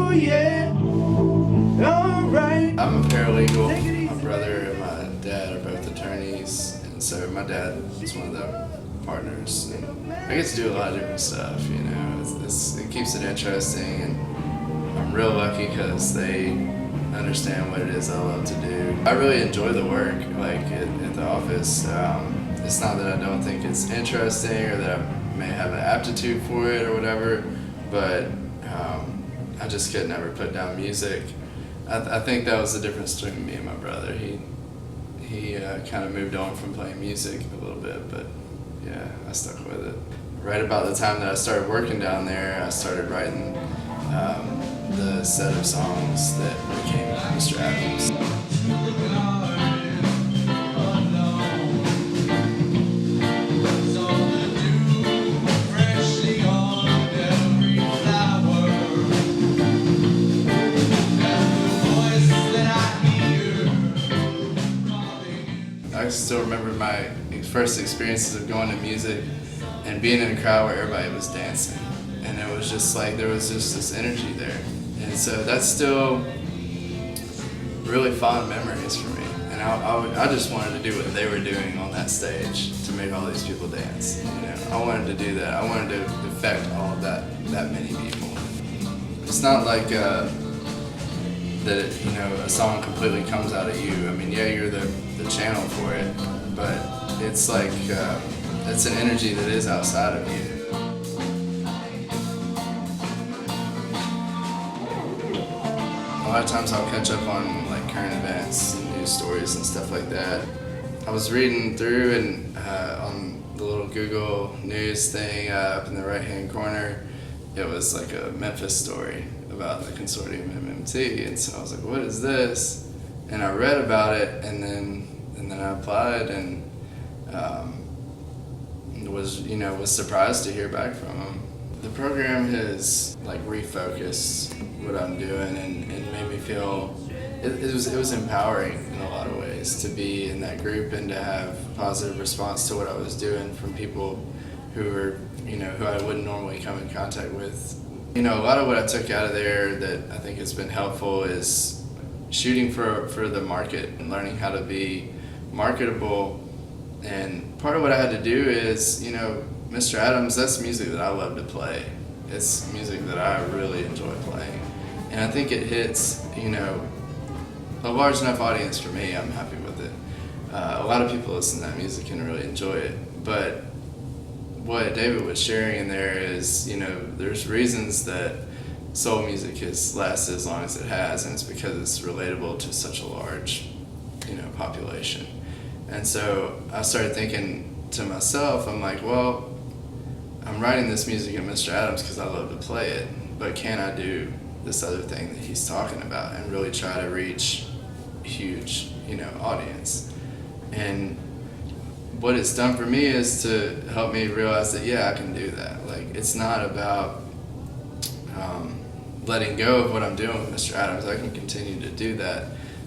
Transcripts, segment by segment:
Oh yeah, alright. I'm a paralegal. My brother and my dad are both attorneys, and so my dad is one of the partners. And I get to do a lot of different stuff, you know. It keeps it interesting, and I'm real lucky because they understand what it is I love to do. I really enjoy the work, like at the office. It's not that I don't think it's interesting or that I may have an aptitude for it or whatever, but I just could never put down music. I think that was the difference between me and my brother. He kind of moved on from playing music a little bit, but yeah, I stuck with it. Right about the time that I started working down there, I started writing the set of songs that became Mr. Adams. I still remember my first experiences of going to music and being in a crowd where everybody was dancing, and it was just like there was just this energy there, and so that's still really fond memories for me. And I just wanted to do what they were doing on that stage to make all these people dance. You know, I wanted to do that. I wanted to affect all of that many people. It's not like that you know, a song completely comes out of you. I mean, yeah, you're the channel for it, but it's like it's an energy that is outside of you. A lot of times I'll catch up on like current events and news stories and stuff like that. I was reading through and on the little Google News thing up in the right-hand corner, it was like a Memphis story about the Consortium MMT, and so I was like, what is this? And I read about it, and then I applied, and was surprised to hear back from them. The program has like refocused what I'm doing and made me feel it was empowering in a lot of ways to be in that group and to have positive response to what I was doing from people who were, you know, who I wouldn't normally come in contact with. You know, a lot of what I took out of there that I think has been helpful is shooting for the market and learning how to be marketable. And part of what I had to do is, you know, Mr. Adams, that's music that I love to play. It's music that I really enjoy playing. And I think it hits, you know, a large enough audience for me. I'm happy with it. A lot of people listen to that music and really enjoy it. But what David was sharing in there is, you know, there's reasons that soul music has lasted as long as it has, and it's because it's relatable to such a large, you know, population. And so I started thinking to myself, I'm like, well, I'm writing this music in Mr. Adams because I love to play it, but can I do this other thing that he's talking about and really try to reach a huge, you know, audience? And what it's done for me is to help me realize that, yeah, I can do that. Like, it's not about letting go of what I'm doing with Mr. Adams. I can continue to do that.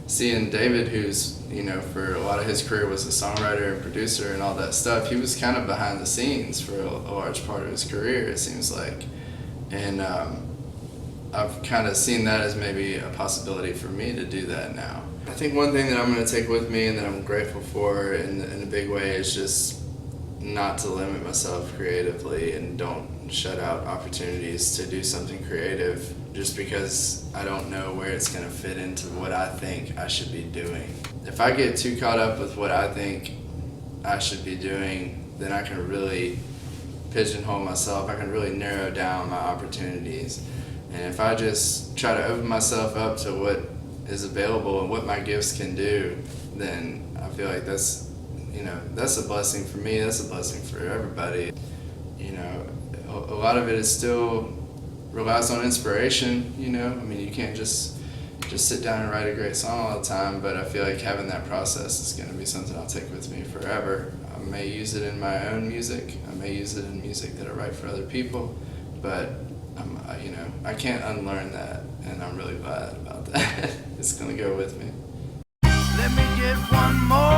Seeing David, who's, you know, for a lot of his career was a songwriter and producer and all that stuff, he was kind of behind the scenes for a large part of his career, it seems like. And I've kind of seen that as maybe a possibility for me to do that now. I think one thing that I'm going to take with me and that I'm grateful for in a big way is just not to limit myself creatively and don't shut out opportunities to do something creative just because I don't know where it's going to fit into what I think I should be doing. If I get too caught up with what I think I should be doing, then I can really pigeonhole myself. I can really narrow down my opportunities. And if I just try to open myself up to what is available and what my gifts can do, then I feel like that's, you know, that's a blessing for me, that's a blessing for everybody. You know, a lot of it is still relies on inspiration, you know. I mean, you can't just sit down and write a great song all the time, but I feel like having that process is going to be something I'll take with me forever. I may use it in my own music, I may use it in music that I write for other people, but you know, I can't unlearn that, and I'm really glad about that. It's going to go with me. Let me get one more.